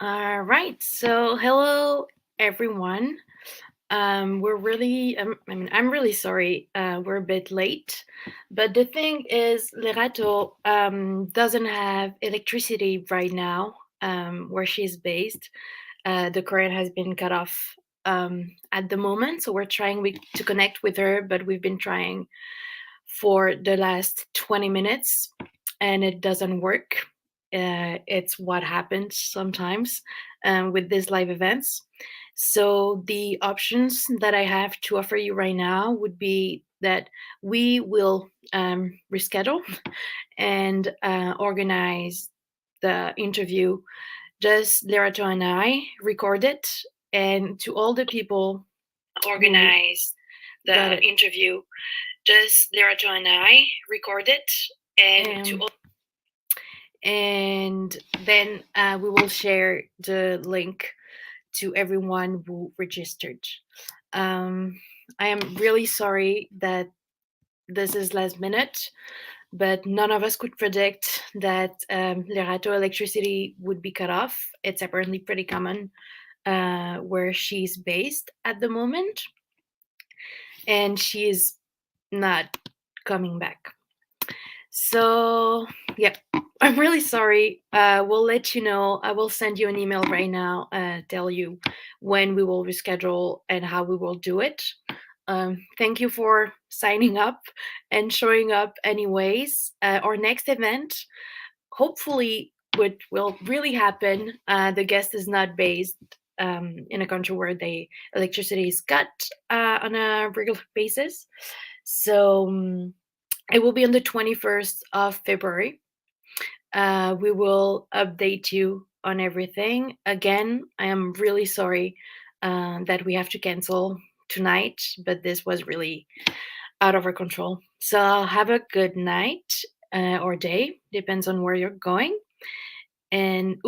All right. So, hello, everyone. We're really, I'm really sorry. We're a bit late. But the thing is, Lerato doesn't have electricity right now where she's based. The current has been cut off at the moment. So, we're trying to connect with her, but we've been trying for the last 20 minutes and it doesn't work. It's what happens sometimes with these live events. So, the options that I have to offer you right now would be that we will reschedule and organize the interview. Just Lerato and I record it, and to all the people organize the interview, just Lerato and I record it, and then we will share the link to everyone who registered. Um, I am really sorry that this is last minute, but none of us could predict that Lerato electricity would be cut off. It's apparently pretty common where she's based at the moment, and she's not coming back. So, yeah, I'm really sorry. We'll let you know. I will send you an email right now, tell you when we will reschedule and how we will do it. Thank you for signing up and showing up anyways. Our next event, hopefully, what will really happen, the guest is not based in a country where the electricity is cut on a regular basis. So, it will be on the 21st of February. We will update you on everything. Again, I am really sorry that we have to cancel tonight, but this was really out of our control. So have a good night or day, depends on where you're going. And,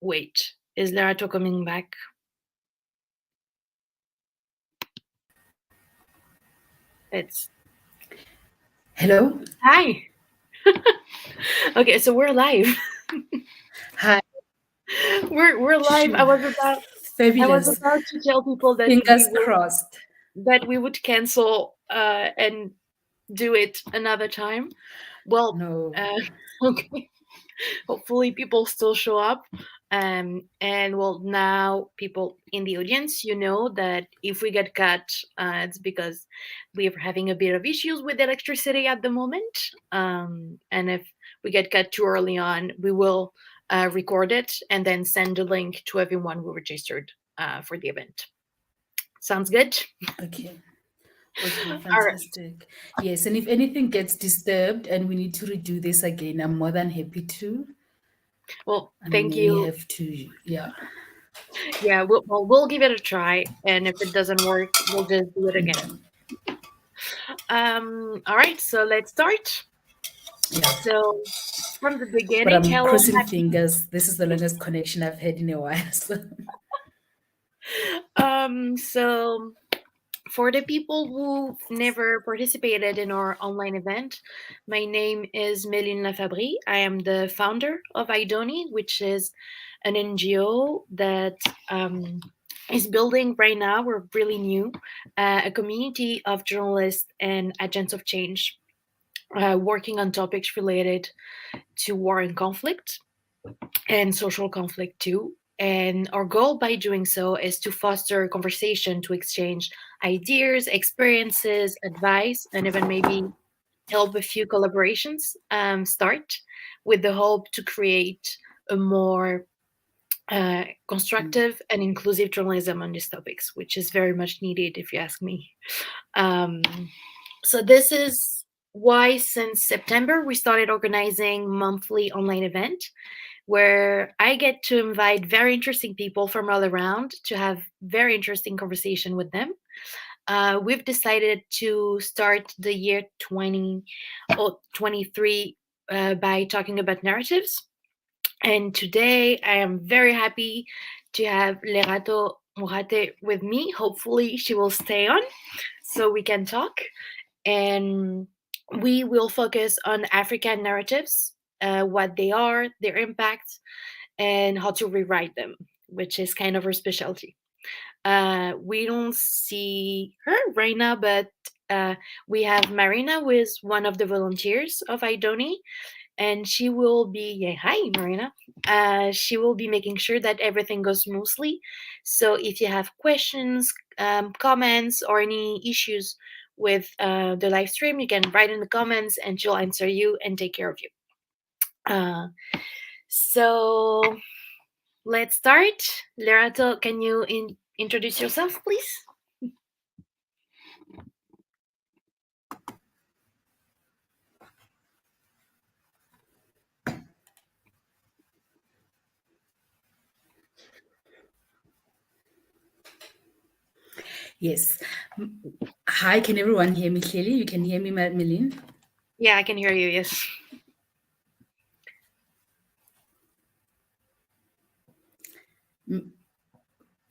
wait, is Lerato coming back? It's Hello. Hi. Okay, so we're live. Hi. We're live. Sure. I was Fabulous. about to tell people that Fingers crossed. we would cancel and do it another time. Well, No. okay. Hopefully, people still show up. And well, now people in the audience, you know that if we get cut, it's because we're having a bit of issues with electricity at the moment. And if we get cut too early on, we will record it and then send a link to everyone who registered for the event. Sounds good? Okay. Okay, All right. fantastic. Yes, and if anything gets disturbed and we need to redo this again, I'm more than happy to. Well, I thank may you. have to, yeah. Yeah, we'll give it a try, and if it doesn't work, we'll just do it again. All right, so let's start. Yeah. So from the But beginning, I'm hello, crossing happy. fingers. This is the longest connection I've had in a while. So. So for the people who never participated in our online event, my name is Méline Lafabrie. I am the founder of Idoni, which is an NGO that is building right now. We're really new, a community of journalists and agents of change working on topics related to war and conflict and social conflict too. And our goal by doing so is to foster conversation, to exchange ideas, experiences, advice, and even maybe help a few collaborations start with the hope to create a more constructive and inclusive journalism on these topics, which is very much needed, if you ask me. Um, so this is why since September we started organizing monthly online event where I get to invite very interesting people from all around to have very interesting conversation with them. We've decided to start the year 2023 by talking about narratives. And today I am very happy to have Lerato Murate with me. Hopefully she will stay on so we can talk. And we will focus on African narratives, what they are, their impact, and how to rewrite them, which is kind of her specialty. We don't see her right now, but we have Marina, who is one of the volunteers of Idoni, and she will be, yeah, hi Marina. She will be making sure that everything goes smoothly. So if you have questions, comments, or any issues with the live stream, you can write in the comments and she'll answer you and take care of you. So let's start. Lerato, can you introduce yourself, please? Yes. Hi, can everyone hear me clearly? You can hear me, Meline? Yeah, I can hear you, yes.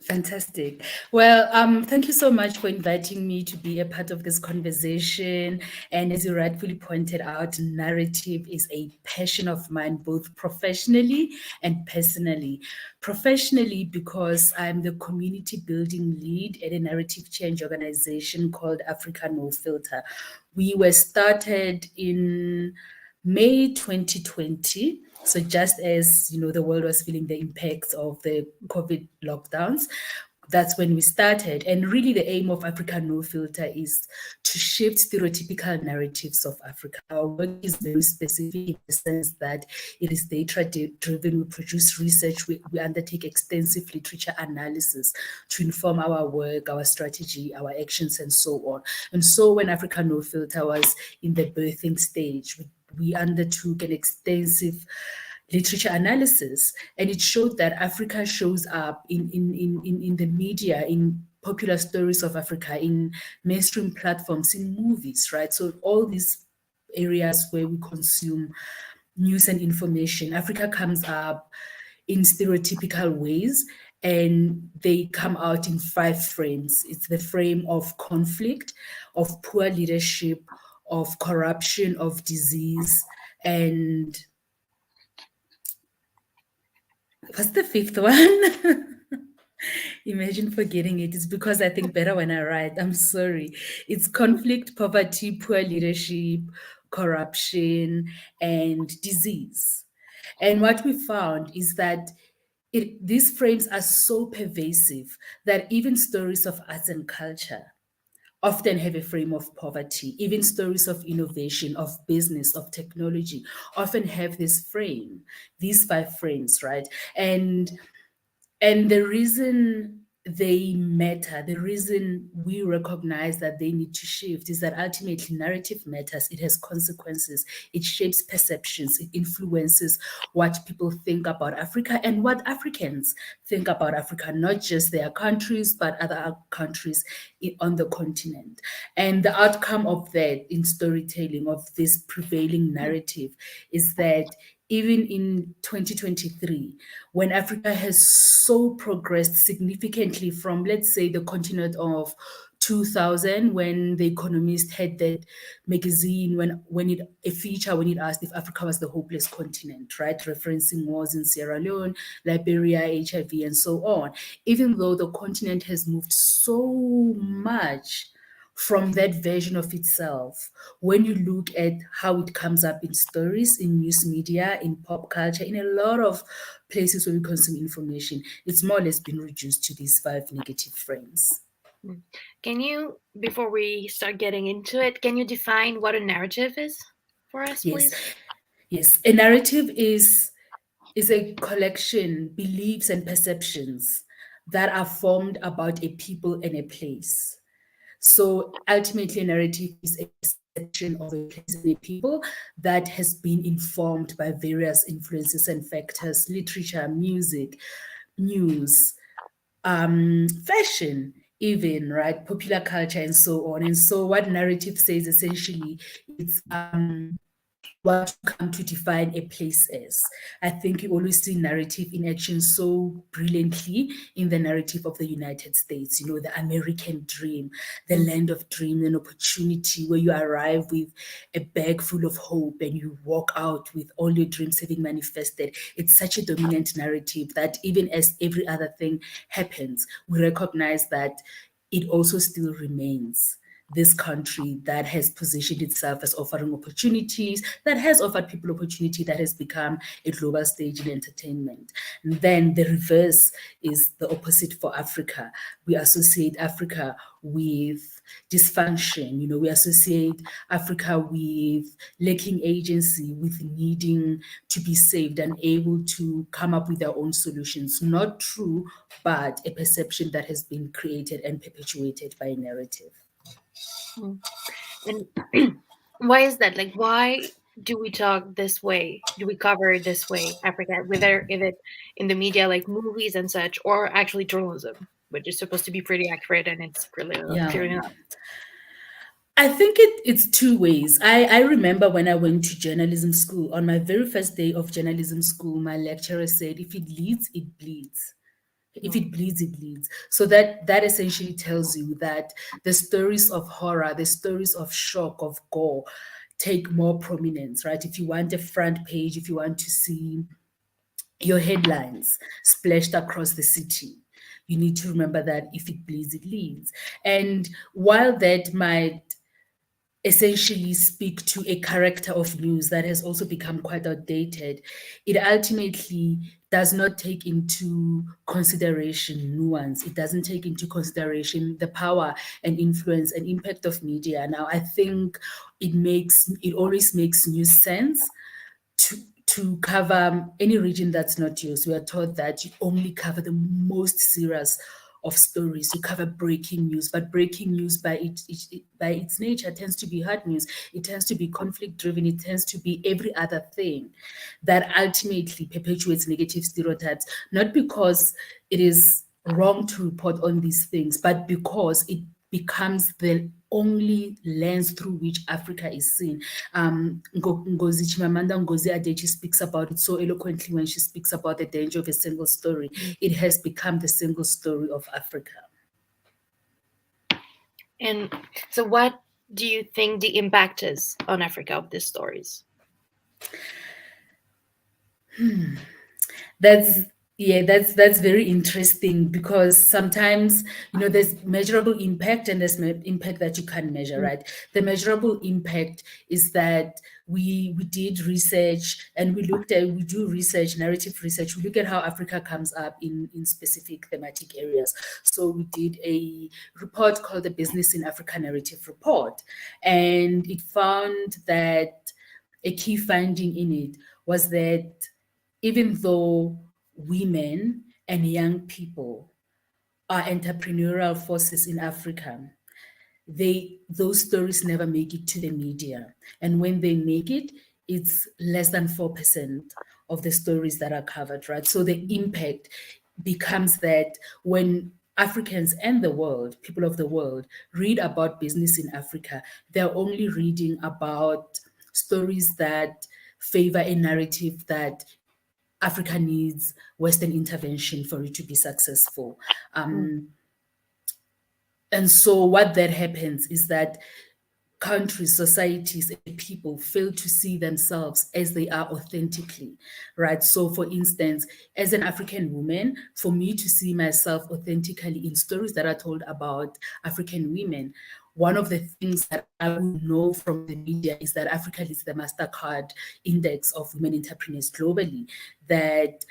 Fantastic. Well, thank you so much for inviting me to be a part of this conversation. And as you rightfully pointed out, narrative is a passion of mine, both professionally and personally. Professionally, because I'm the community building lead at a narrative change organization called Africa No Filter. We were started in May 2020. So just as the world was feeling the impacts of the COVID lockdowns, that's when we started. And really the aim of Africa No Filter is to shift stereotypical narratives of Africa. Our work is very specific in the sense that it is data-driven. We produce research. We undertake extensive literature analysis to inform our work, our strategy, our actions, and so on. And so when Africa No Filter was in the birthing stage, we undertook an extensive literature analysis, and it showed that Africa shows up in the media, in popular stories of Africa, in mainstream platforms, in movies, right? So all these areas where we consume news and information, Africa comes up in stereotypical ways, and they come out in 5 frames. It's the frame of conflict, of poor leadership, of corruption, of disease, and what's the 5th one? Imagine forgetting it. It's because I think better when I write. I'm sorry. It's conflict, poverty, poor leadership, corruption, and disease. And what we found is that these frames are so pervasive that even stories of arts and culture often have a frame of poverty. Even stories of innovation, of business, of technology often have this frame, these 5 frames, right? And the reason they matter, the reason we recognize that they need to shift is that ultimately narrative matters. It has consequences. It shapes perceptions. It influences what people think about Africa and what Africans think about Africa, not just their countries, but other countries on the continent. And the outcome of that in storytelling, of this prevailing narrative, is that even in 2023, when Africa has so progressed significantly from, let's say, the continent of 2000, when The Economist had that magazine, when it asked if Africa was the hopeless continent, right? Referencing wars in Sierra Leone, Liberia, HIV, and so on. Even though the continent has moved so much from that version of itself, when you look at how it comes up in stories, in news media, in pop culture, in a lot of places where we consume information, it's more or less been reduced to these 5 negative frames. Can you, before we start getting into it, can you define what a narrative is for us, please? Yes. A narrative is a collection, beliefs and perceptions that are formed about a people and a place. So ultimately, a narrative is a perception of a place and a people that has been informed by various influences and factors: literature, music, news, fashion, even, right, popular culture, and so on. And so what narrative says essentially, it's what you come to define a place as. I think you always see narrative in action so brilliantly in the narrative of the United States, you know, the American dream, the land of dream and opportunity, where you arrive with a bag full of hope and you walk out with all your dreams having manifested. It's such a dominant narrative that even as every other thing happens, we recognize that it also still remains this country that has positioned itself as offering opportunities, that has offered people opportunity, that has become a global stage in entertainment. And then the reverse is the opposite for Africa. We associate Africa with dysfunction, you know, we associate Africa with lacking agency, with needing to be saved and able to come up with their own solutions. Not true, but a perception that has been created and perpetuated by a narrative. And why is that? Like, why do we talk this way? Do we cover this way Africa, whether if it in the media, like movies and such, or actually journalism, which is supposed to be pretty accurate and it's clearly not. I think it's two ways. I remember when I went to journalism school, on my very first day of journalism school, my lecturer said, if it leads, it bleeds. If it bleeds, it leads. So that essentially tells you that the stories of horror, the stories of shock, of gore, take more prominence, right? If you want a front page, if you want to see your headlines splashed across the city, you need to remember that if it bleeds, it leads. And while that might essentially speak to a character of news that has also become quite outdated, it ultimately does not take into consideration nuance. It doesn't take into consideration the power and influence and impact of media. Now, I think it always makes news sense to cover any region that's not yours. We are taught that you only cover the most serious of stories. You cover breaking news, but breaking news by its nature tends to be hard news. It tends to be conflict driven. It tends to be every other thing that ultimately perpetuates negative stereotypes, not because it is wrong to report on these things, but because it becomes the only lens through which Africa is seen. Ngozi Chimamanda Ngozi Adichie speaks about it so eloquently when she speaks about the danger of a single story. It has become the single story of Africa. And so, what do you think the impact is on Africa of these stories? That's very interesting, because sometimes, you know, there's measurable impact and there's impact that you can't measure, right? The measurable impact is that we did research and we do research, narrative research. We look at how Africa comes up in specific thematic areas. So we did a report called the Business in Africa Narrative Report, and it found that a key finding in it was that even though women and young people are entrepreneurial forces in Africa, those stories never make it to the media. And when they make it, it's less than 4% of the stories that are covered, right? So the impact becomes that when Africans and the world, people of the world, read about business in Africa, they're only reading about stories that favor a narrative that Africa needs Western intervention for it to be successful. And so what that happens is that countries, societies, and people fail to see themselves as they are authentically, right? So for instance, as an African woman, for me to see myself authentically in stories that are told about African women, one of the things that I would know from the media is that Africa leads the MasterCard Index of Women Entrepreneurs globally, that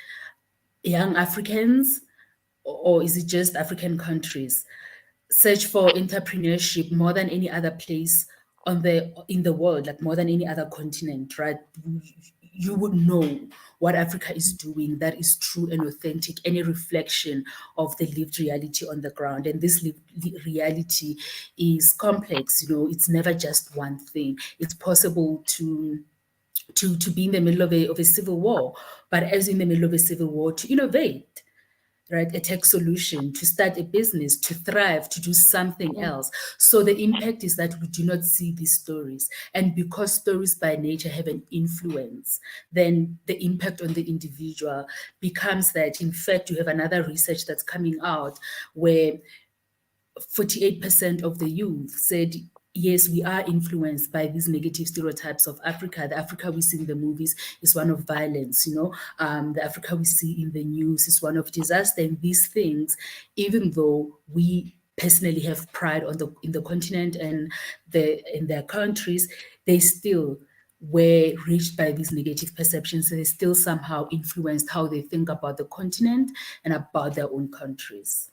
young Africans, or is it just African countries, search for entrepreneurship more than any other place in the world, like more than any other continent, right? You would know what Africa is doing that is true and authentic, any reflection of the lived reality on the ground. And this lived reality is complex, you know, it's never just one thing. It's possible to be in the middle of a civil war, but as in the middle of a civil war, to innovate, right? A tech solution, to start a business, to thrive, to do something else. So the impact is that we do not see these stories. And because stories by nature have an influence, then the impact on the individual becomes that, in fact, you have another research that's coming out where 48% of the youth said, yes, we are influenced by these negative stereotypes of Africa. The Africa we see in the movies is one of violence, the Africa we see in the news is one of disaster. And these things, even though we personally have pride in the continent and in their countries, they still were reached by these negative perceptions. They still somehow influenced how they think about the continent and about their own countries.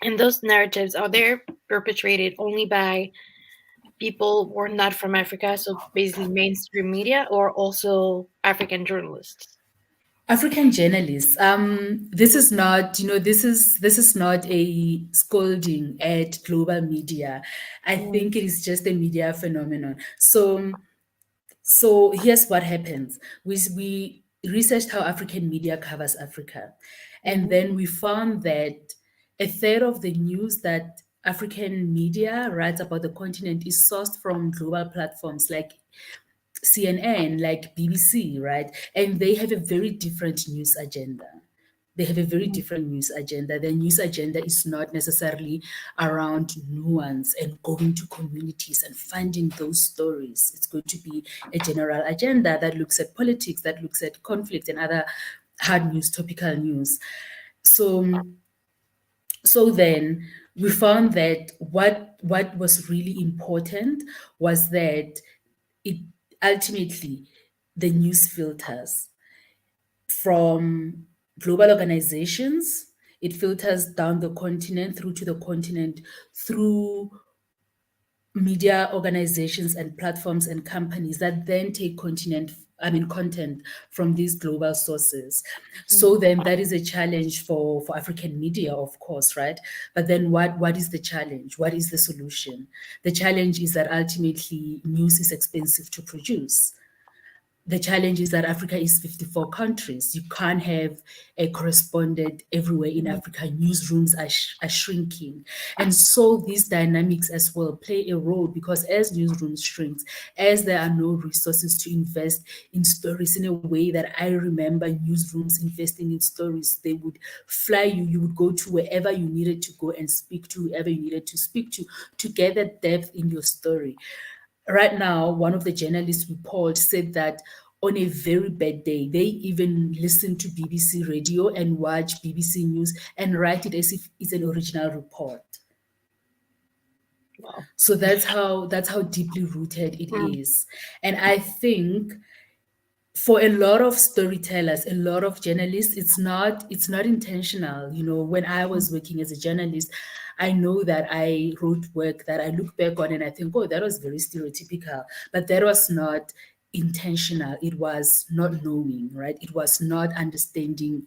And those narratives, are they perpetrated only by people who are not from Africa, so basically mainstream media, or also African journalists? African journalists. This is not, this is not a scolding at global media. I think it is just a media phenomenon. So here's what happens. We researched how African media covers Africa, and then we found that a third of the news that African media writes about the continent is sourced from global platforms like CNN, like BBC, right? And they have a very different news agenda. They have a very different news agenda. Their news agenda is not necessarily around nuance and going to communities and finding those stories. It's going to be a general agenda that looks at politics, that looks at conflict and other hard news, topical news. So then we found that what was really important was that it ultimately the news filters from global organizations, it filters down the continent through to the continent through media organizations and platforms and companies that then take content from these global sources. So then that is a challenge for African media, of course, right? But then what is the challenge? What is the solution? The challenge is that ultimately news is expensive to produce. The challenge is that Africa is 54 countries. You can't have a correspondent everywhere in Africa. Newsrooms are shrinking. And so these dynamics as well play a role, because as newsrooms shrink, as there are no resources to invest in stories in a way that I remember newsrooms investing in stories, they would fly you. You would go to wherever you needed to go and speak to whoever you needed to speak to gather depth in your story. Right now, one of the journalists we polled said that on a very bad day, they even listen to BBC radio and watch BBC News and write it as if it's an original report. Wow. So that's how deeply rooted it is. And I think for a lot of storytellers, a lot of journalists, it's not intentional. When I was working as a journalist, I know that I wrote work that I look back on and I think, oh, that was very stereotypical, but that was not intentional. It was not knowing, right? It was not understanding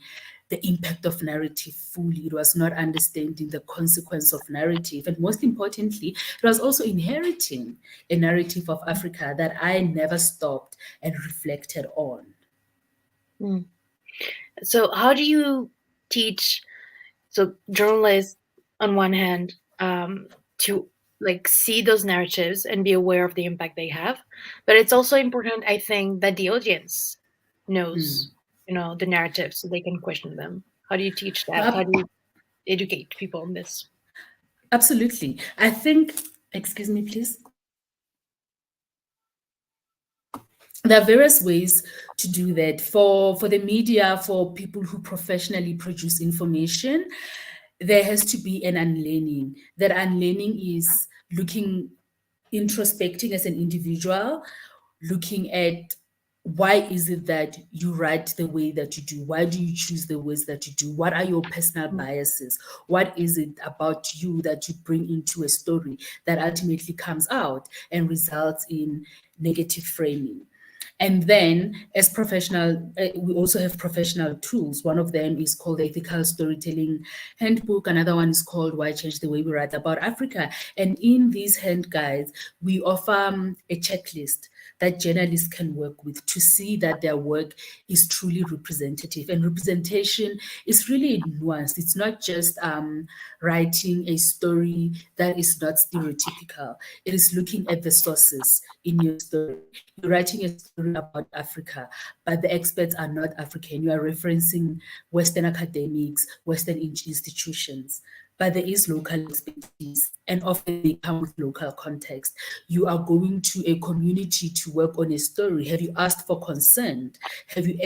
the impact of narrative fully. It was not understanding the consequence of narrative. And most importantly, it was also inheriting a narrative of Africa that I never stopped and reflected on. So how do you teach journalists on one hand to see those narratives and be aware of the impact they have, but it's also important, I think, that the audience knows the narratives so they can question them. How do you teach that? How do you educate people on this? Absolutely. I think, excuse me, please. There are various ways to do that. For the media, for people who professionally produce information, there has to be an unlearning. That unlearning is introspecting as an individual, looking at why is it that you write the way that you do? Why do you choose the words that you do? What are your personal biases? What is it about you that you bring into a story that ultimately comes out and results in negative framing? And then as professional, we also have professional tools. One of them is called the Ethical Storytelling Handbook. Another one is called Why Change the Way We Write About Africa. And in these hand guides, we offer a checklist that journalists can work with to see that their work is truly representative. And representation is really nuanced. It's not just writing a story that is not stereotypical. It is looking at the sources in your story. You're writing a story about Africa, but the experts are not African. You are referencing Western academics, Western institutions, but there is local expertise, and often they come with local context. You are going to a community to work on a story. Have you asked for consent? Have you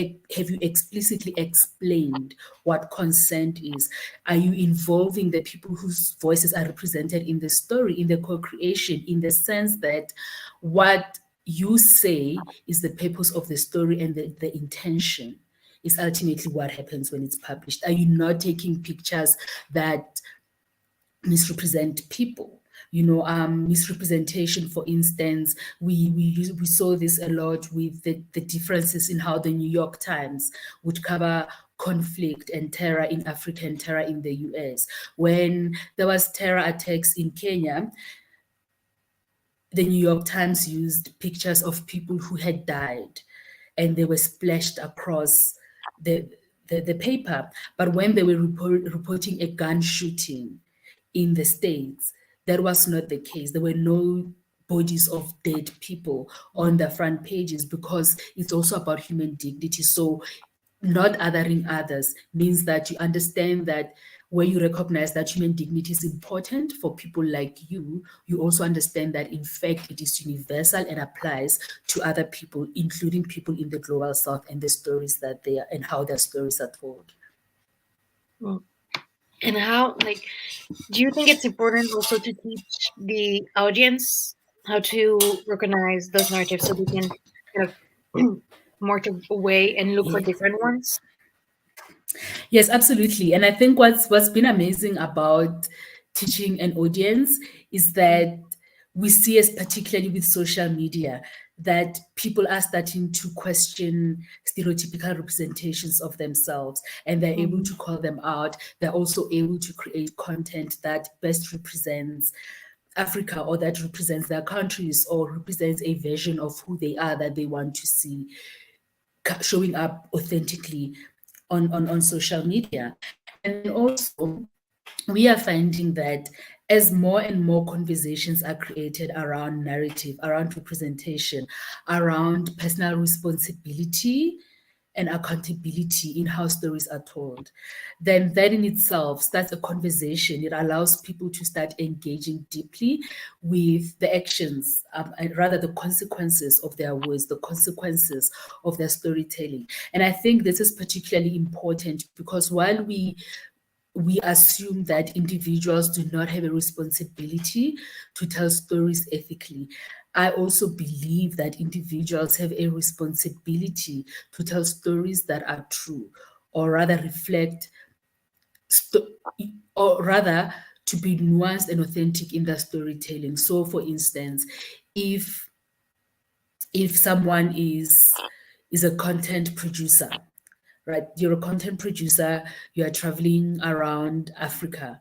explicitly explained what consent is? Are you involving the people whose voices are represented in the story, in the co-creation, in the sense that what you say is the purpose of the story and the intention is ultimately what happens when it's published? Are you not taking pictures that misrepresent people? Misrepresentation, for instance, we saw this a lot with the differences in how the New York Times would cover conflict and terror in Africa and terror in the US. When there was terror attacks in Kenya, the New York Times used pictures of people who had died, and they were splashed across the paper. But when they were reporting a gun shooting in the States, that was not the case. There were no bodies of dead people on the front pages, because it's also about human dignity. So not othering others means that you understand that where you recognize that human dignity is important for people like you also understand that in fact it is universal and applies to other people, including people in the global south, and the stories that they are and how their stories are told. And how, do you think it's important also to teach the audience how to recognize those narratives so they can kind of march away and look for different ones? Yes, absolutely. And I think what's been amazing about teaching an audience is that we see, as particularly with social media, that people are starting to question stereotypical representations of themselves, and they're able to call them out. They're also able to create content that best represents Africa, or that represents their countries, or represents a version of who they are that they want to see showing up authentically on social media. And also, we are finding that as more and more conversations are created around narrative, around representation, around personal responsibility and accountability in how stories are told, then that in itself starts a conversation. It allows people to start engaging deeply with the actions, and rather the consequences of their words, the consequences of their storytelling. And I think this is particularly important because while we assume that individuals do not have a responsibility to tell stories ethically, I also believe that individuals have a responsibility to tell stories that are true, or rather reflect, or rather to be nuanced and authentic in their storytelling. So, for instance, if someone is a content producer, right? You're a content producer, you are traveling around Africa.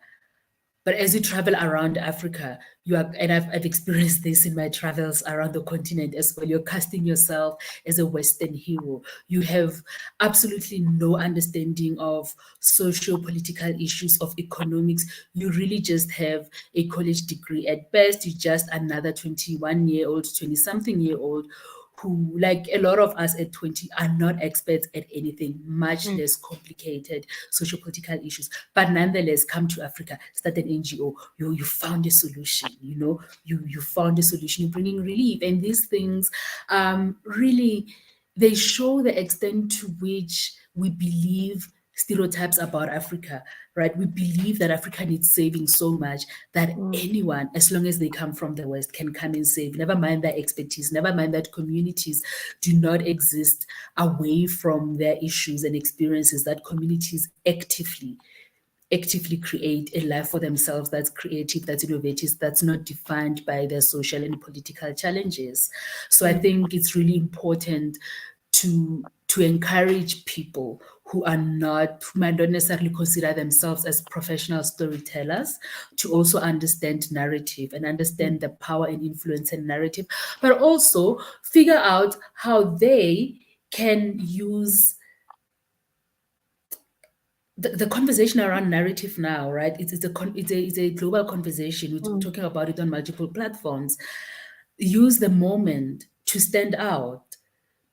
But as you travel around Africa, and I've experienced this in my travels around the continent as well, you're casting yourself as a Western hero. You have absolutely no understanding of socio-political issues, of economics. You really just have a college degree. At best, you're just another 21-year-old, 20-something-year-old who, like a lot of us at 20, are not experts at anything, much less complicated socio-political issues, but nonetheless come to Africa, start an NGO. You found a solution, you found a solution, you're bringing relief. And these things really, they show the extent to which we believe stereotypes about Africa, right? We believe that Africa needs saving so much that anyone, as long as they come from the West, can come and save. Never mind their expertise, never mind that communities do not exist away from their issues and experiences, that communities actively create a life for themselves that's creative, that's innovative, that's not defined by their social and political challenges. So I think it's really important to to encourage people who might not necessarily consider themselves as professional storytellers, to also understand narrative and understand the power and influence in narrative, but also figure out how they can use the conversation around narrative now, right? It's a global conversation. We're talking about it on multiple platforms. Use the moment to stand out,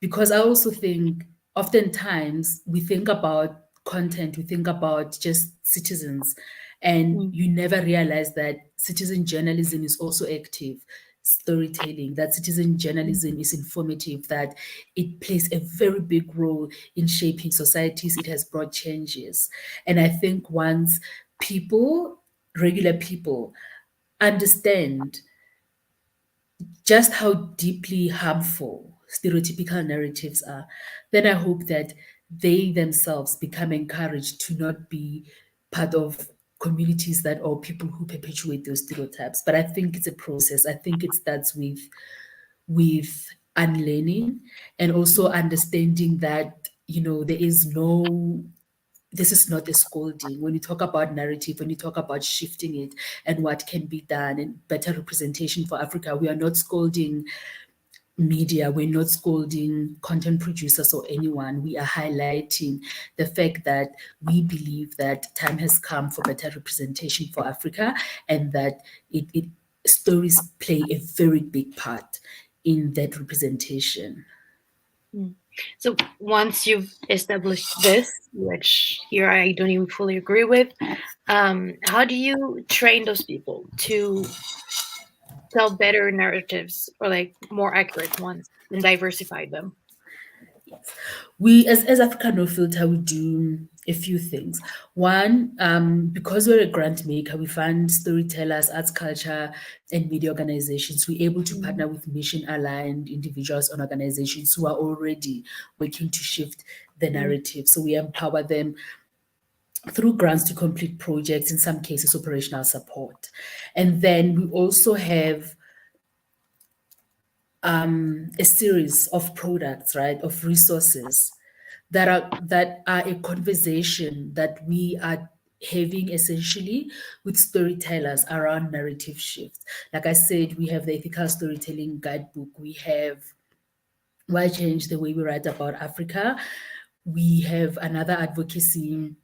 because I also think oftentimes we think about content, we think about just citizens, and you never realize that citizen journalism is also active storytelling, that citizen journalism is informative, that it plays a very big role in shaping societies. It has brought changes. And I think once regular people, understand just how deeply harmful stereotypical narratives are, then I hope that they themselves become encouraged to not be part of communities that, or people who perpetuate those stereotypes. But I think it's a process. I think it starts with unlearning, and also understanding that, this is not a scolding. When you talk about narrative, when you talk about shifting it and what can be done and better representation for Africa, we are not scolding media, we're not scolding content producers or anyone. We are highlighting the fact that we believe that time has come for better representation for Africa, and that stories play a very big part in that representation. So once you've established this, which here I don't even fully agree with, how do you train those people to tell better narratives, or like more accurate ones, and diversify them? We, as Africa No Filter, we do a few things. One, because we're a grant maker, we fund storytellers, arts, culture, and media organizations. We're able to partner with mission-aligned individuals and organizations who are already working to shift the narrative. So we empower them through grants to complete projects, in some cases operational support. And then we also have a series of products, right, of resources that are a conversation that we are having essentially with storytellers around narrative shifts. Like I said, we have the Ethical Storytelling Guidebook. We have Why Change the Way We Write About Africa. We have another advocacy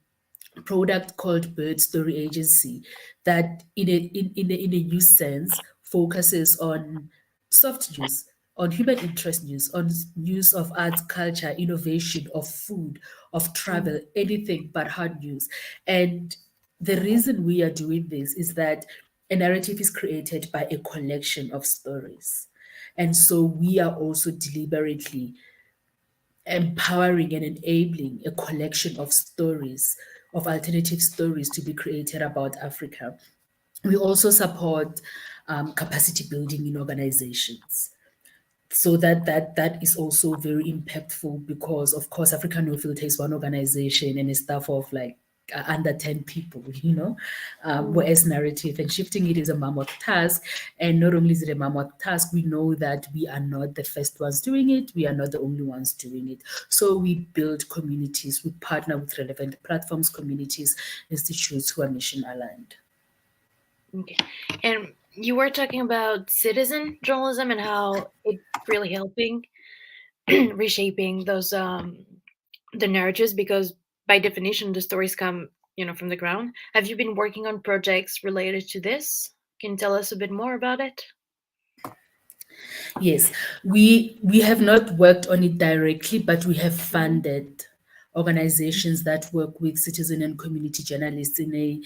product called Bird Story Agency that in a new sense focuses on soft news, on human interest news, on news of arts, culture, innovation, of food, of travel, anything but hard news. And the reason we are doing this is that a narrative is created by a collection of stories. And so we are also deliberately empowering and enabling a collection of stories, of alternative stories to be created about Africa. We also support capacity building in organizations. So that is also very impactful, because of course Africa No Filter is one organization and a staff of like under 10 people, whereas narrative and shifting it is a mammoth task. And not only is it a mammoth task, we know that we are not the first ones doing it, we are not the only ones doing it. So we build communities, we partner with relevant platforms, communities, institutes who are mission aligned. Okay. And you were talking about citizen journalism and how it's really helping reshaping those the narratives, because by definition the stories come, from the ground. Have you been working on projects related to this? Can you tell us a bit more about it? Yes, we have not worked on it directly, but we have funded organizations that work with citizen and community journalists in a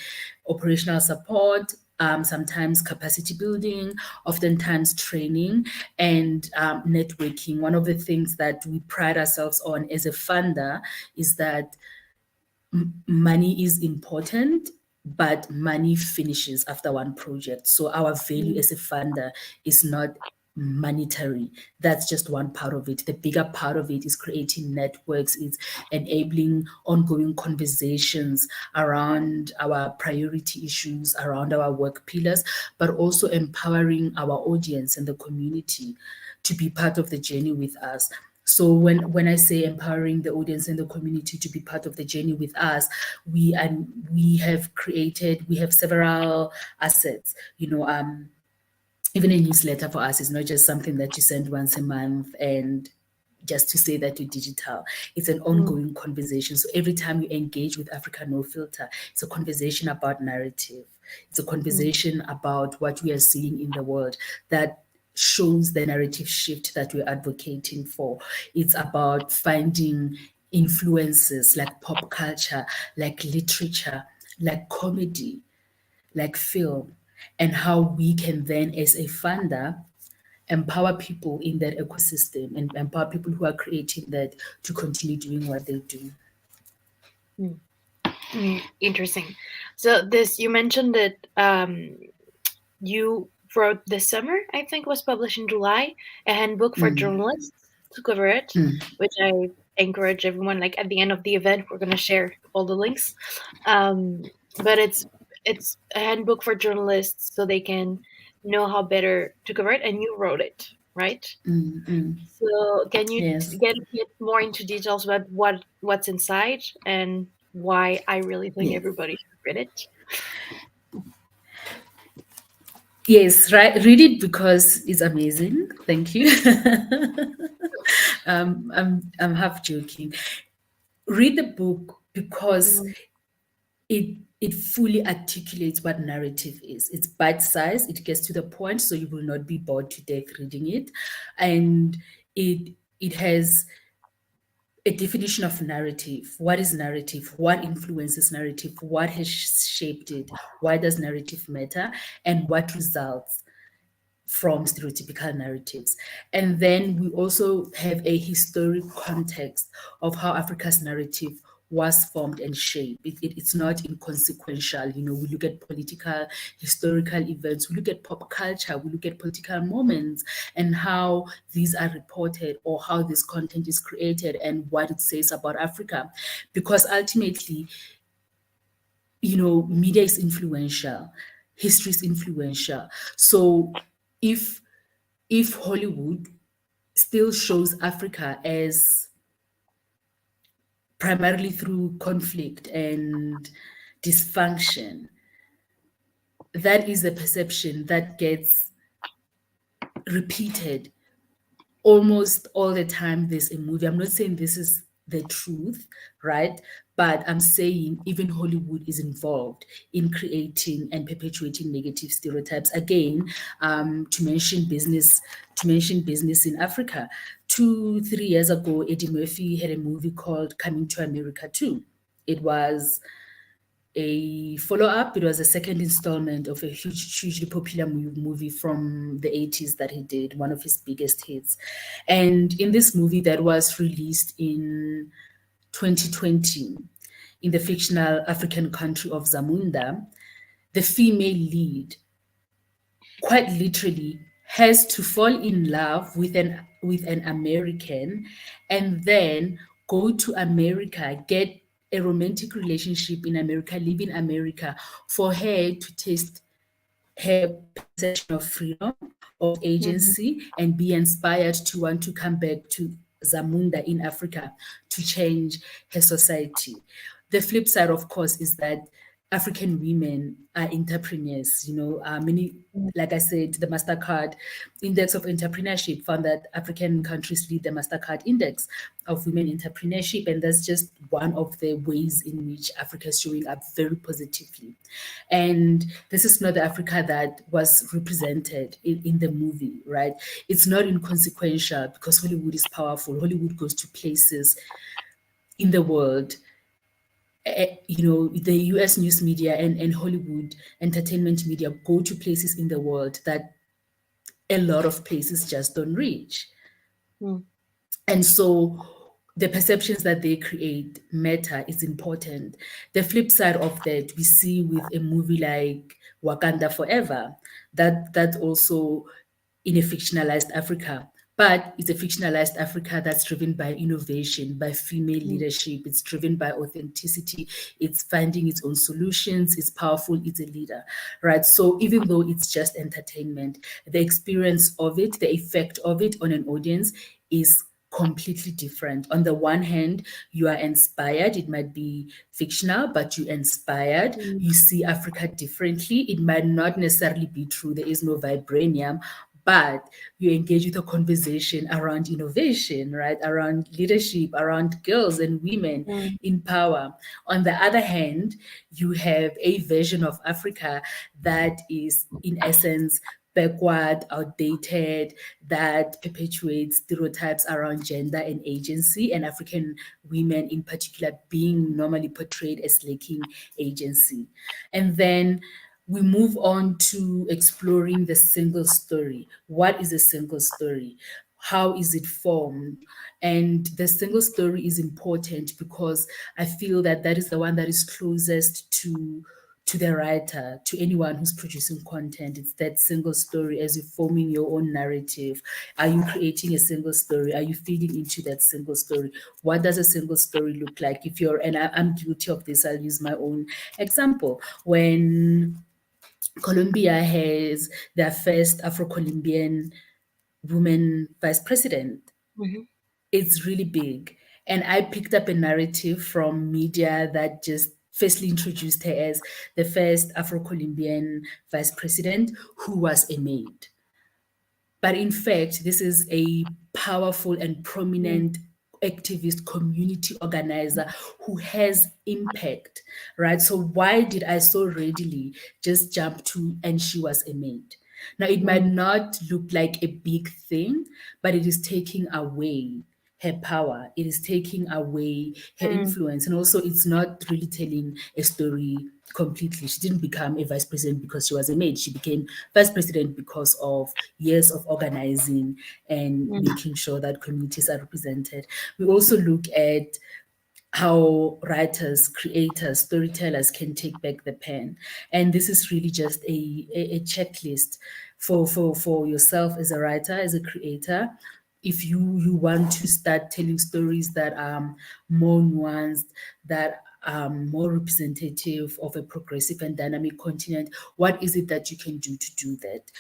operational support, sometimes capacity building, oftentimes training and networking. One of the things that we pride ourselves on as a funder is that money is important, but money finishes after one project. So our value as a funder is not monetary. That's just one part of it. The bigger part of it is creating networks, it's enabling ongoing conversations around our priority issues, around our work pillars, but also empowering our audience and the community to be part of the journey with us. So when I say empowering the audience and the community to be part of the journey with us, we have several assets. Even a newsletter for us is not just something that you send once a month and just to say that you're digital. It's an ongoing conversation. So every time you engage with Africa No Filter, it's a conversation about narrative. It's a conversation about what we are seeing in the world that shows the narrative shift that we're advocating for. It's about finding influences like pop culture, like literature, like comedy, like film, and how we can then, as a funder, empower people in that ecosystem and empower people who are creating that to continue doing what they do. Interesting. So you mentioned that you wrote this summer, I think was published in July, a handbook for journalists to cover it, which I encourage everyone, like at the end of the event, we're going to share all the links. But it's a handbook for journalists so they can know how better to cover it, and you wrote it, right? So can you Yes. get a bit more into details about what's inside and why I really think Yes. everybody should read it? Yes, right. Read it because it's amazing. Thank you. I'm half joking. Read the book because it fully articulates what narrative is. It's bite-sized, it gets to the point, so you will not be bored to death reading it. And it has a definition of narrative. What is narrative? What influences narrative? What has shaped it? Why does narrative matter? And what results from stereotypical narratives? And then we also have a historic context of how Africa's narrative was formed and shaped. It's not inconsequential. We look at political, historical events, we look at pop culture, we look at political moments and how these are reported or how this content is created and what it says about Africa. Because ultimately, media is influential, history is influential. So if Hollywood still shows Africa as primarily through conflict and dysfunction, that is the perception that gets repeated almost all the time there's a movie. I'm not saying this is the truth, right? But I'm saying even Hollywood is involved in creating and perpetuating negative stereotypes. Again, to mention business in Africa. 2-3 years ago, Eddie Murphy had a movie called Coming to America 2. It was a follow-up. It was a second installment of a hugely popular movie from the 80s that he did, one of his biggest hits. And in this movie that was released in 2020 in the fictional African country of Zamunda, the female lead quite literally has to fall in love with an American and then go to America, get a romantic relationship in America, live in America, for her to taste her perception of freedom, of agency, and be inspired to want to come back to Zamunda in Africa to change her society. The flip side, of course, is that African women are entrepreneurs. Many, like I said, the MasterCard Index of Entrepreneurship found that African countries lead the MasterCard Index of Women Entrepreneurship, and that's just one of the ways in which Africa is showing up very positively. And this is not the Africa that was represented in the movie, right? It's not inconsequential because Hollywood is powerful. Hollywood goes to places in the world. The US news media and Hollywood entertainment media go to places in the world that a lot of places just don't reach. And so the perceptions that they create matter, is important. The flip side of that we see with a movie like Wakanda Forever, that also in a fictionalized Africa. But it's a fictionalized Africa that's driven by innovation, by female leadership. It's driven by authenticity. It's finding its own solutions. It's powerful. It's a leader, right? So even though it's just entertainment, the experience of it, the effect of it on an audience is completely different. On the one hand, you are inspired. It might be fictional, but you're inspired. Mm. You see Africa differently. It might not necessarily be true. There is no vibranium, but you engage with a conversation around innovation, right? Around leadership, around girls and women Mm. in power. On the other hand, you have a version of Africa that is, in essence, backward, outdated, that perpetuates stereotypes around gender and agency, and African women in particular being normally portrayed as lacking agency. And then we move on to exploring the single story. What is a single story? How is it formed? And the single story is important because I feel that that is the one that is closest to the writer, to anyone who's producing content. It's that single story as you're forming your own narrative. Are you creating a single story? Are you feeding into that single story? What does a single story look like? If you're, and I'm guilty of this, I'll use my own example. When Colombia has their first Afro-Colombian woman vice president, Mhm. it's really big. And I picked up a narrative from media that just firstly introduced her as the first Afro-Colombian vice president who was a maid. But in fact, this is a powerful and Mm. prominent activist community organizer who has impact, right? So why did I so readily just jump to and she was a maid? Now, it might Mm. not look like a big thing, but it is taking away her power. It is taking away her Mm. influence. And also, it's not really telling a story completely. She didn't become a vice president because she was a maid. She became vice president because of years of organizing and Mm. making sure that communities are represented. We also look at how writers, creators, storytellers can take back the pen. And this is really just a checklist for yourself as a writer, as a creator. If you want to start telling stories that are more nuanced, that are more representative of a progressive and dynamic continent, what is it that you can do to do that?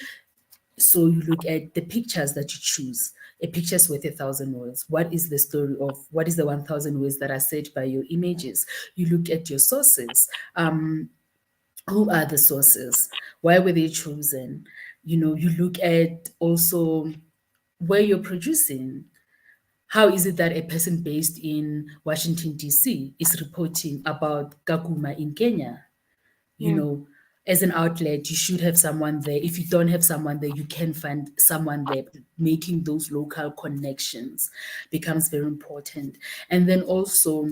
So you look at the pictures that you choose. A picture's worth 1,000 words. What is the story of, what is the 1,000 words that are said by your images? You look at your sources. Who are the sources? Why were they chosen? You look at also where you're producing. How is it that a person based in Washington, D.C. is reporting about Kakuma in Kenya? you Mm. know, as an outlet, you should have someone there. If you don't have someone there, you can find someone there. Making those local connections becomes very important. And then also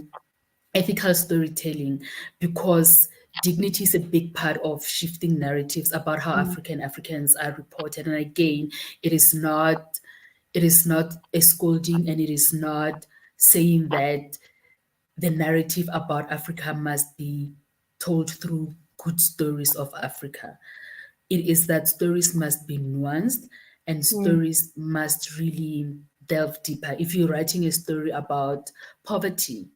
ethical storytelling, because dignity is a big part of shifting narratives about how Mm. Africans are reported. And again, it is not a scolding, and it is not saying that the narrative about Africa must be told through good stories of Africa. It is that stories must be nuanced and Mm. stories must really delve deeper. If you're writing a story about poverty,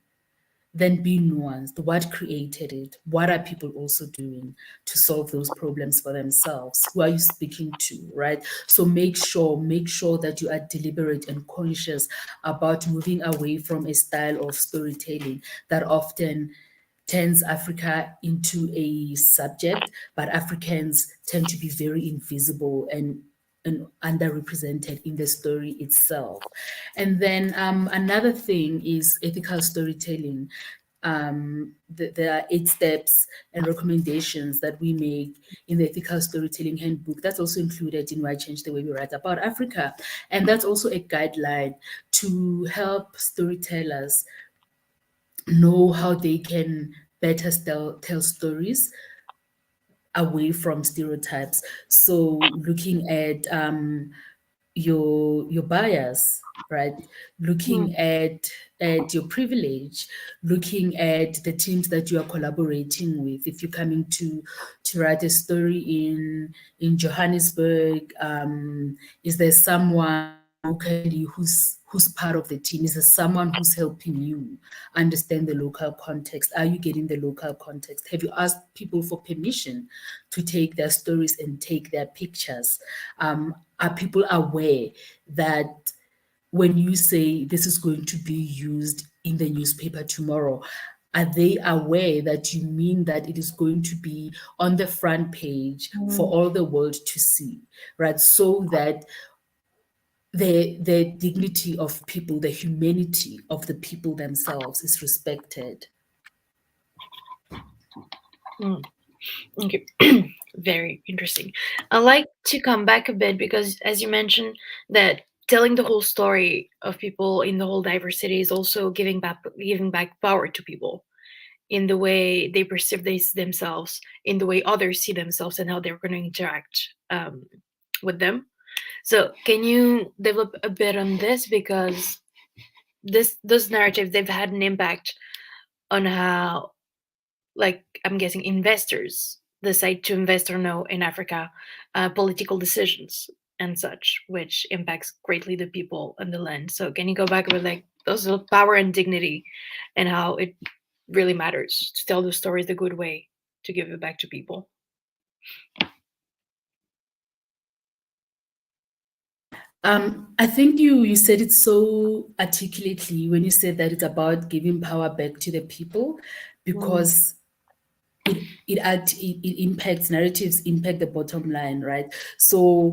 then be nuanced. What created it? What are people also doing to solve those problems for themselves? Who are you speaking to, right? So make sure that you are deliberate and conscious about moving away from a style of storytelling that often turns Africa into a subject, but Africans tend to be very invisible and underrepresented in the story itself. And then another thing is ethical storytelling. There are 8 steps and recommendations that we make in the ethical storytelling handbook. That's also included in Why Change the Way We Write About Africa. And that's also a guideline to help storytellers know how they can better tell stories away from stereotypes. So looking at your bias, right? Mm. Looking at your privilege, looking at the teams that you are collaborating with. If you're coming to write a story in Johannesburg, is there someone locally who's part of the team? Is there someone who's helping you understand the local context? Are you getting the local context? Have you asked people for permission to take their stories and take their pictures? Are people aware that when you say this is going to be used in the newspaper tomorrow, are they aware that you mean that it is going to be on the front page for all the world to see, right? So that the dignity of people, the humanity of the people themselves is respected. Okay. Very interesting. I'd like to come back a bit because, as you mentioned, that telling the whole story of people in the whole diversity is also giving back power to people in the way they perceive themselves, in the way others see themselves, and how they're going to interact with them. So, can you develop a bit on this, because those narratives, they've had an impact on how, like, I'm guessing investors decide to invest or no in Africa, political decisions and such, which impacts greatly the people and the land. So can you go back with like those power and dignity, and how it really matters to tell the stories the good way, to give it back to people? I think you said it so articulately when you said that it's about giving power back to the people, because it impacts narratives, impact the bottom line, right? So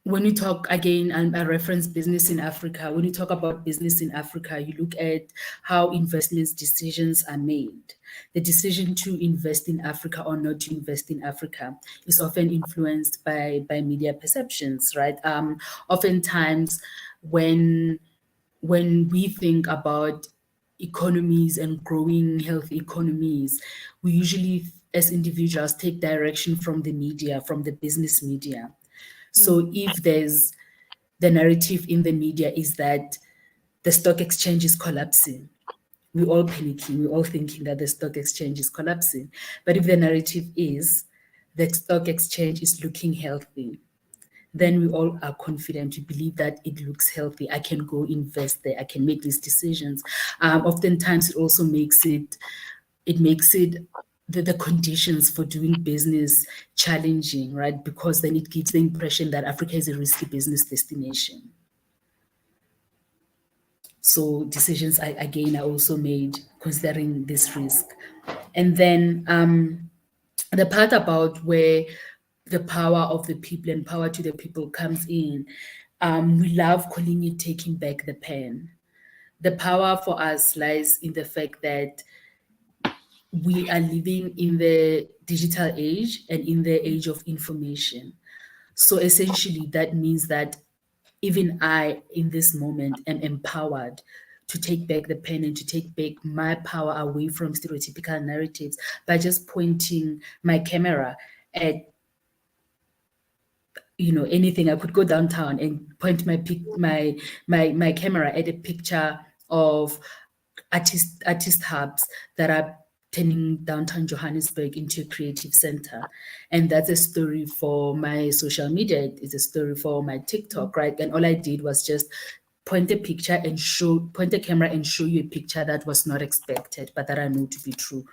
when you talk again, and I reference business in Africa, when you talk about business in Africa, you look at how investments decisions are made. The decision to invest in Africa or not to invest in Africa is often influenced by media perceptions, right? Oftentimes, when we think about economies and growing healthy economies, we usually, as individuals, take direction from the media, from the business media. So if there's the narrative in the media is that the stock exchange is collapsing, we're all panicking, we're all thinking that the stock exchange is collapsing. But if the narrative is the stock exchange is looking healthy, then we all are confident. We believe that it looks healthy. I can go invest there. I can make these decisions. Oftentimes, it also makes it the conditions for doing business challenging, right? Because then it gives the impression that Africa is a risky business destination. So decisions again are also made considering this risk. And then the part about where the power of the people and power to the people comes in, we love calling it taking back the pen. The power for us lies in the fact that we are living in the digital age and in the age of information. So essentially, that means that even I, in this moment, am empowered to take back the pen and to take back my power away from stereotypical narratives by just pointing my camera at anything. I could go downtown and point my camera at a picture of artist hubs that are turning downtown Johannesburg into a creative center. And that's a story for my social media. It's a story for my TikTok, right? And all I did was just point the camera and show you a picture that was not expected, but that I know to be true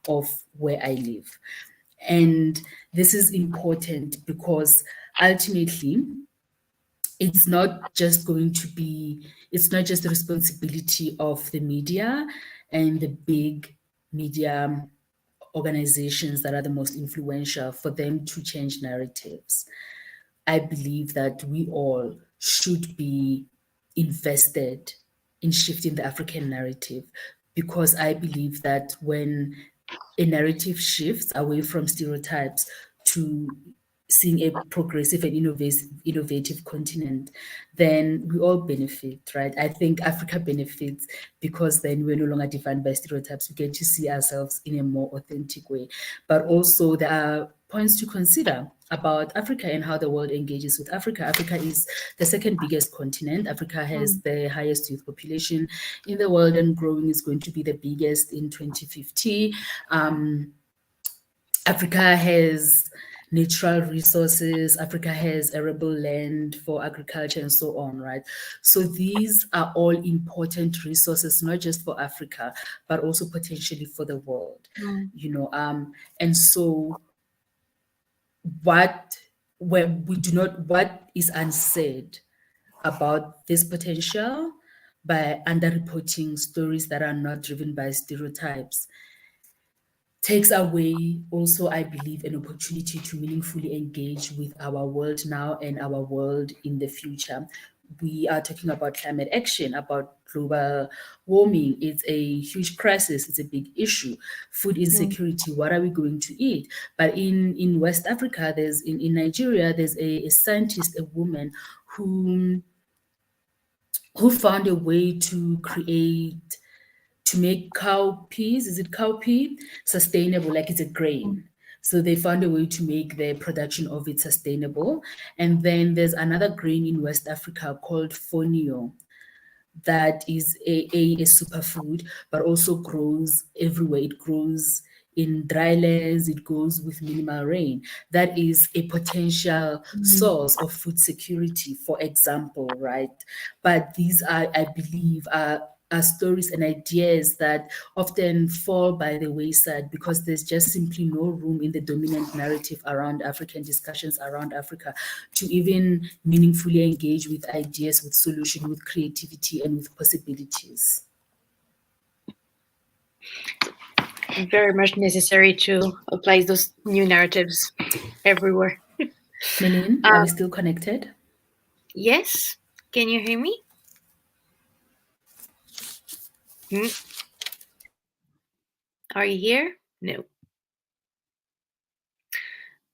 of where I live. And this is important because ultimately, it's not just the responsibility of the media and the big media organizations that are the most influential for them to change narratives. I believe that we all should be invested in shifting the African narrative, because I believe that when a narrative shifts away from stereotypes to seeing a progressive and innovative continent, then we all benefit, right? I think Africa benefits because then we're no longer defined by stereotypes. We get to see ourselves in a more authentic way. But also there are points to consider about Africa and how the world engages with Africa. Africa is the second biggest continent. Africa has the highest youth population in the world, and growing is going to be the biggest in 2050. Africa has natural resources. Africa has arable land for agriculture and so on, right? So these are all important resources, not just for Africa, but also potentially for the world, and so what is unsaid about this potential by underreporting stories that are not driven by stereotypes. Takes away also, I believe, an opportunity to meaningfully engage with our world now and our world in the future. We are talking about climate action, about global warming. It's a huge crisis. It's a big issue. Food insecurity. What are we going to eat? But in West Africa, in Nigeria, there's a scientist, a woman who found a way to make cowpeas, is it cowpea, sustainable, like it's a grain. So they found a way to make the production of it sustainable. And then there's another grain in West Africa called fonio that is a superfood, but also grows everywhere. It grows in dry lands, it goes with minimal rain. That is a potential source of food security, for example, right? But these are, I believe, are stories and ideas that often fall by the wayside because there's just simply no room in the dominant narrative around African discussions around Africa to even meaningfully engage with ideas, with solution, with creativity, and with possibilities. Very much necessary to apply those new narratives everywhere. Meline, are we still connected? Yes. Can you hear me? Are you here? No.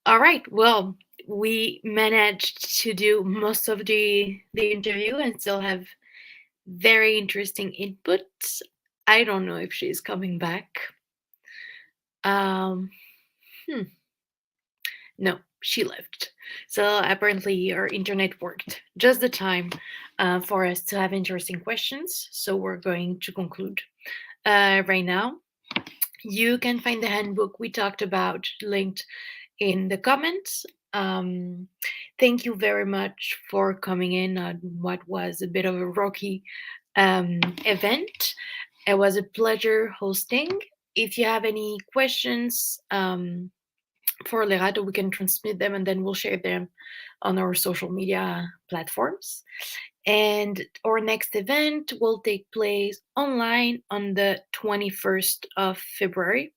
All right. Well, we managed to do most of the interview and still have very interesting inputs. I don't know if she's coming back. No, she left. So apparently our internet worked just the time for us to have interesting questions. So we're going to conclude right now. You can find the handbook we talked about linked in the comments. Thank you very much for coming in on what was a bit of a rocky event. It was a pleasure hosting. If you have any questions for Lerato, we can transmit them and then we'll share them on our social media platforms. And our next event will take place online on the 21st of February.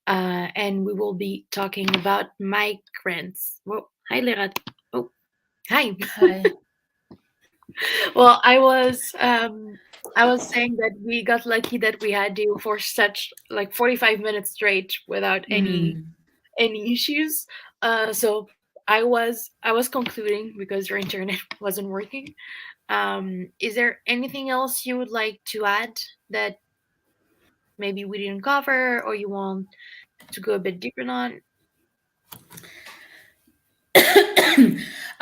And we will be talking about migrants. Well, hi, Lerato. Oh, hi. Hi. Well, I was saying that we got lucky that we had you for such like 45 minutes straight without any issues. So I was concluding because your internet wasn't working. Is there anything else you would like to add that maybe we didn't cover or you want to go a bit deeper on?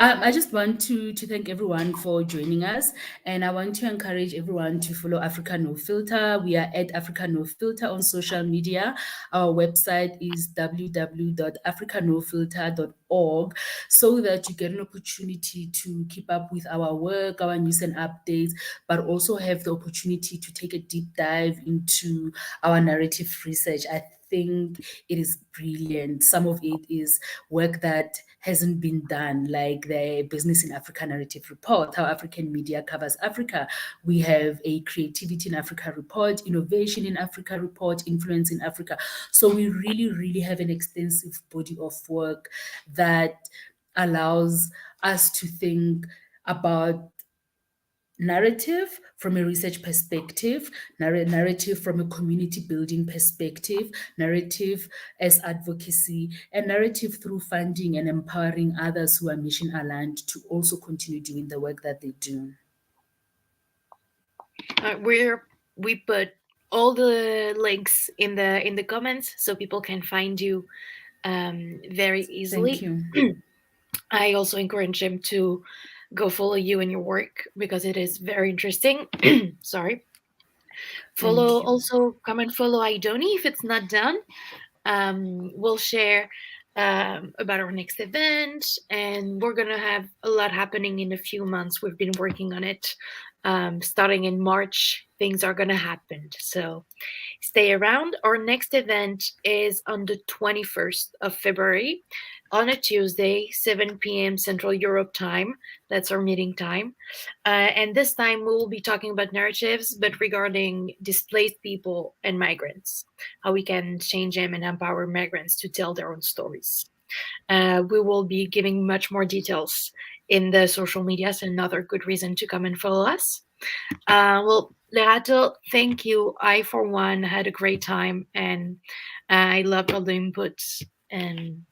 I just want to thank everyone for joining us, and I want to encourage everyone to follow Africa No Filter. We are at Africa No Filter on social media. Our website is www.africanofilter.org, so that you get an opportunity to keep up with our work, our news and updates, but also have the opportunity to take a deep dive into our narrative research. I think it is brilliant. Some of it is work that hasn't been done, like the Business in Africa narrative report, how African media covers Africa. We have a Creativity in Africa report, Innovation in Africa report, Influence in Africa. So we really, really have an extensive body of work that allows us to think about narrative from a research perspective, narrative from a community building perspective, narrative as advocacy, and narrative through funding and empowering others who are mission aligned to also continue doing the work that they do. We put all the links in the comments so people can find you very easily. Thank you. I also encourage them to go follow you and your work because it is very interesting. Sorry. Also come and follow Idoni if it's not done. We'll share about our next event, and we're gonna have a lot happening in a few months. We've been working on it. Starting in March, things are gonna happen. So stay around. Our next event is on the 21st of February. on a Tuesday, 7 p.m. Central Europe time. That's our meeting time. And this time we will be talking about narratives, but regarding displaced people and migrants, how we can change them and empower migrants to tell their own stories. We will be giving much more details in the social media, so another good reason to come and follow us. Well, Lerato, thank you. I, for one, had a great time, and I loved all the inputs, and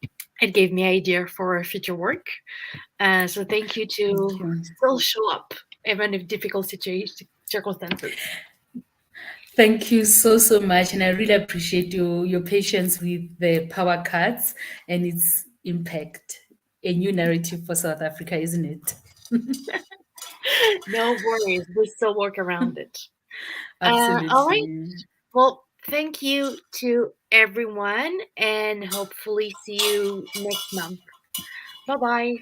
it gave me idea for future work. So thank you Thank to you. still show up, even if difficult circumstances. Thank you so much, and I really appreciate your patience with the power cuts and its impact. A new narrative for South Africa, isn't it? No worries, we still work around it. All right. Absolutely. Well, thank you to everyone, and hopefully see you next month. Bye bye.